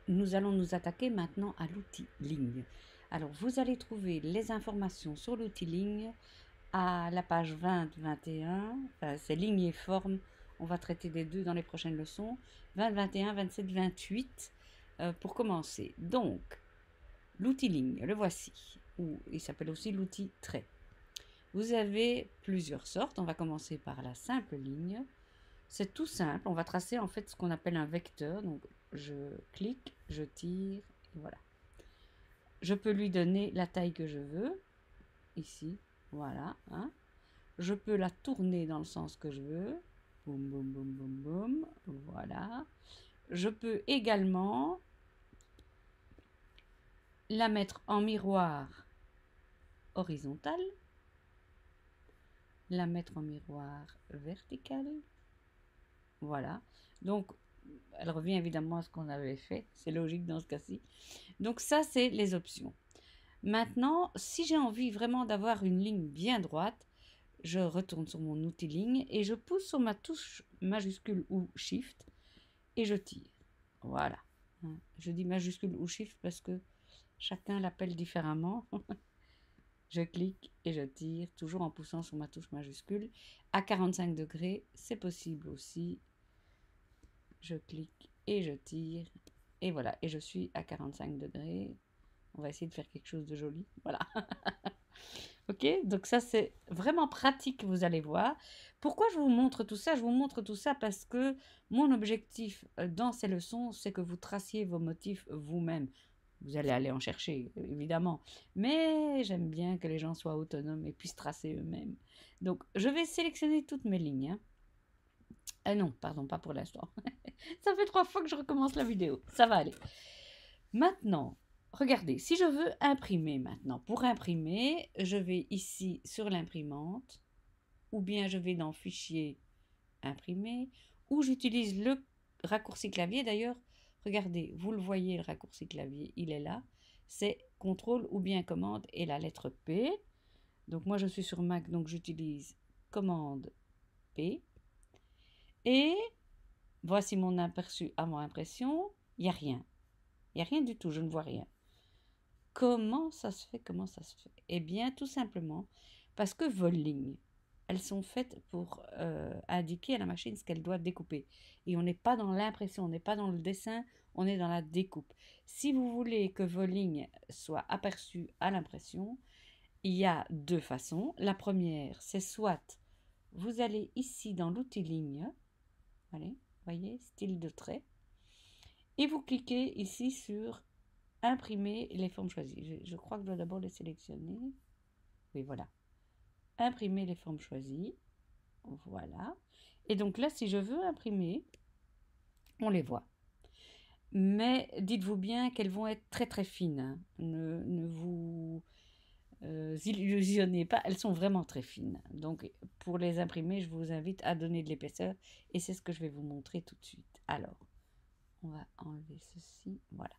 nous allons nous attaquer maintenant à l'outil ligne. Alors, vous allez trouver les informations sur l'outil ligne à la page 20-21. Enfin, c'est ligne et forme. On va traiter des deux dans les prochaines leçons. 20, 21, 27, 28 pour commencer. Donc, l'outil ligne, le voici. Ou il s'appelle aussi l'outil trait. Vous avez plusieurs sortes. On va commencer par la simple ligne. C'est tout simple. On va tracer en fait ce qu'on appelle un vecteur. Donc, je clique, je tire, et voilà. Je peux lui donner la taille que je veux. Ici, voilà. Hein. Je peux la tourner dans le sens que je veux. Boum, boum, boum, boum, boum. Voilà. Je peux également la mettre en miroir horizontal, la mettre en miroir vertical. Voilà. Donc, elle revient évidemment à ce qu'on avait fait. C'est logique dans ce cas-ci. Donc ça, c'est les options. Maintenant, si j'ai envie vraiment d'avoir une ligne bien droite, je retourne sur mon outil ligne et je pousse sur ma touche majuscule ou shift et je tire. Voilà. Je dis majuscule ou shift parce que chacun l'appelle différemment. Je clique et je tire, toujours en poussant sur ma touche majuscule. À 45 degrés, c'est possible aussi. Je clique et je tire. Et voilà, et je suis à 45 degrés. On va essayer de faire quelque chose de joli. Voilà. Ok, donc ça c'est vraiment pratique, vous allez voir. Pourquoi je vous montre tout ça? Je vous montre tout ça parce que mon objectif dans ces leçons, c'est que vous traciez vos motifs vous-même. Vous allez aller en chercher, évidemment. Mais j'aime bien que les gens soient autonomes et puissent tracer eux-mêmes. Donc, je vais sélectionner toutes mes lignes. Hein. Non, pardon, pas pour l'instant. Ça fait 3 fois que je recommence la vidéo. Ça va aller. Maintenant, regardez, si je veux imprimer maintenant, pour imprimer, je vais ici sur l'imprimante, ou bien je vais dans Fichier, Imprimer, ou j'utilise le raccourci clavier. D'ailleurs, regardez, vous le voyez, le raccourci clavier, il est là. C'est CTRL ou bien commande et la lettre P. Donc moi, je suis sur Mac, donc j'utilise commande P. Et voici mon aperçu avant impression. Il n'y a rien. Il n'y a rien du tout, je ne vois rien. Comment ça se fait? Comment ça se fait? Eh bien, tout simplement parce que vos lignes, elles sont faites pour indiquer à la machine ce qu'elle doit découper. Et on n'est pas dans l'impression, on n'est pas dans le dessin, on est dans la découpe. Si vous voulez que vos lignes soient aperçues à l'impression, il y a deux façons. La première, c'est soit vous allez ici dans l'outil ligne, allez, voyez, style de trait, et vous cliquez ici sur imprimer les formes choisies. Je crois que je dois d'abord les sélectionner. Oui, voilà. Imprimer les formes choisies. Voilà. Et donc là, si je veux imprimer, on les voit. Mais dites-vous bien qu'elles vont être très très fines. Hein. Ne vous illusionnez pas, elles sont vraiment très fines. Donc pour les imprimer, je vous invite à donner de l'épaisseur et c'est ce que je vais vous montrer tout de suite. Alors, on va enlever ceci. Voilà.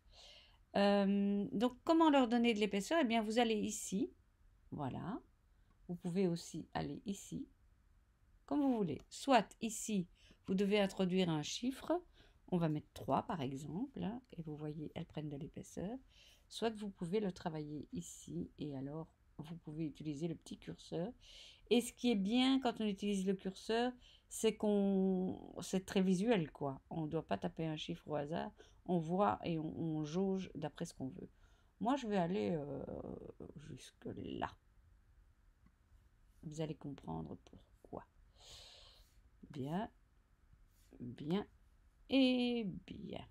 Donc, comment leur donner de l'épaisseur? Eh bien, vous allez ici. Voilà. Vous pouvez aussi aller ici, comme vous voulez. Soit ici, vous devez introduire un chiffre. On va mettre 3 par exemple. Et vous voyez, elles prennent de l'épaisseur. Soit vous pouvez le travailler ici. Et alors, vous pouvez utiliser le petit curseur. Et ce qui est bien quand on utilise le curseur, c'est c'est très visuel, quoi. On ne doit pas taper un chiffre au hasard. On voit et on jauge d'après ce qu'on veut. Moi, je vais aller jusque là. Vous allez comprendre pourquoi. Bien, bien et bien.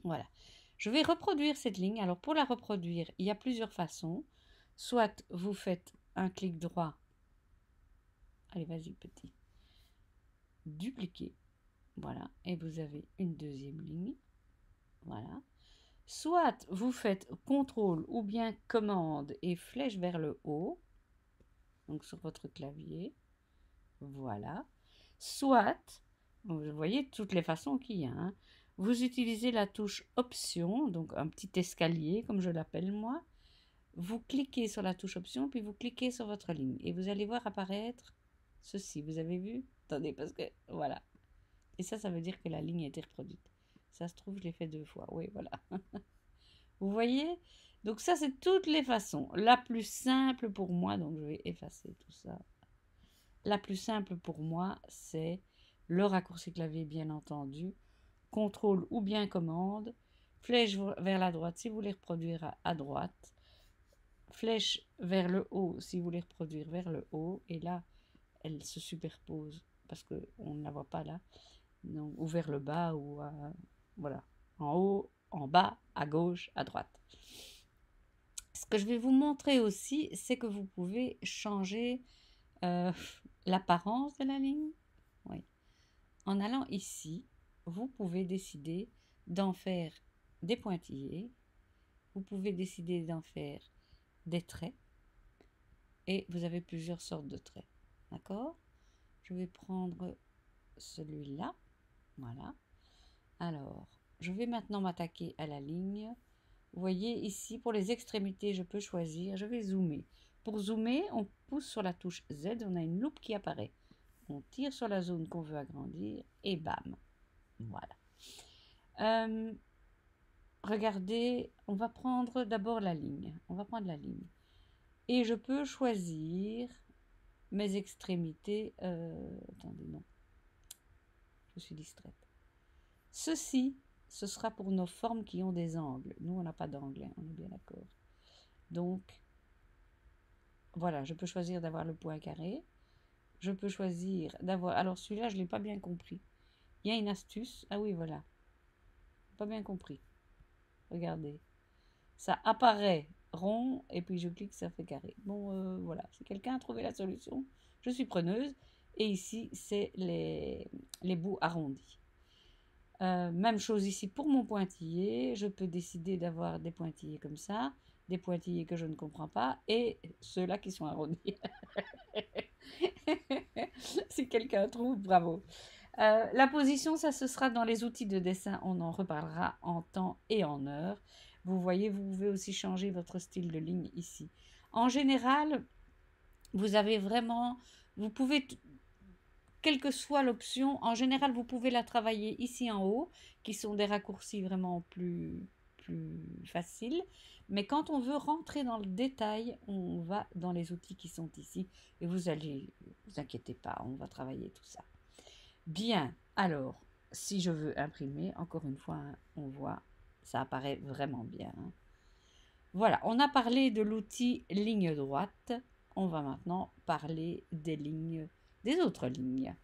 Voilà. Je vais reproduire cette ligne. Alors, pour la reproduire, il y a plusieurs façons. Soit vous faites un clic droit. Allez, vas-y, petit. Dupliquer. Voilà. Et vous avez une deuxième ligne. Voilà. Soit vous faites CTRL ou bien commande et flèche vers le haut. Donc, sur votre clavier. Voilà. Soit, vous voyez toutes les façons qu'il y a. Hein. Vous utilisez la touche Option, donc un petit escalier, comme je l'appelle moi. Vous cliquez sur la touche Option, puis vous cliquez sur votre ligne. Et vous allez voir apparaître ceci. Vous avez vu? Attendez, parce que, voilà. Et ça veut dire que la ligne a été reproduite. Ça se trouve, je l'ai fait 2 fois. Oui, voilà. Vous voyez? Donc ça, c'est toutes les façons. La plus simple pour moi, donc je vais effacer tout ça. La plus simple pour moi, c'est le raccourci clavier, bien entendu. Contrôle ou bien commande. Flèche vers la droite si vous voulez reproduire à droite. Flèche vers le haut si vous voulez reproduire vers le haut. Et là, elle se superpose parce qu'on ne la voit pas là. Donc, ou vers le bas, ou voilà, en haut, en bas, à gauche, à droite. Ce que je vais vous montrer aussi, c'est que vous pouvez changer l'apparence de la ligne. Oui. En allant ici, vous pouvez décider d'en faire des pointillés. Vous pouvez décider d'en faire des traits. Et vous avez plusieurs sortes de traits. D'accord? Je vais prendre celui-là. Voilà. Alors, je vais maintenant m'attaquer à la ligne. Vous voyez ici, pour les extrémités, je peux choisir. Je vais zoomer. Pour zoomer, on pousse sur la touche Z. On a une loupe qui apparaît. On tire sur la zone qu'on veut agrandir et bam. Voilà. Regardez, on va prendre d'abord la ligne. On va prendre la ligne. Et je peux choisir mes extrémités. Attendez, non. Je suis distraite. Ceci, ce sera pour nos formes qui ont des angles. Nous, on n'a pas d'angle, on est bien d'accord. Donc, voilà, je peux choisir d'avoir le point carré. Je peux choisir d'avoir... Alors, celui-là, je ne l'ai pas bien compris. Il y a une astuce. Ah oui, voilà. Pas bien compris. Regardez. Ça apparaît rond et puis je clique, ça fait carré. Bon, voilà. Si quelqu'un a trouvé la solution, je suis preneuse. Et ici, c'est les bouts arrondis. Même chose ici pour mon pointillé. Je peux décider d'avoir des pointillés comme ça, des pointillés que je ne comprends pas et ceux-là qui sont arrondis. Si quelqu'un trouve, bravo. La position, ça ce sera dans les outils de dessin. On en reparlera en temps et en heure. Vous voyez, vous pouvez aussi changer votre style de ligne ici. En général, vous avez vraiment... Vous pouvez... Quelle que soit l'option, en général, vous pouvez la travailler ici en haut, qui sont des raccourcis vraiment plus faciles. Mais quand on veut rentrer dans le détail, on va dans les outils qui sont ici. Et vous inquiétez pas, on va travailler tout ça. Bien, alors, si je veux imprimer, encore une fois, hein, on voit, ça apparaît vraiment bien. Hein. Voilà, on a parlé de l'outil ligne droite. On va maintenant parler des autres lignes.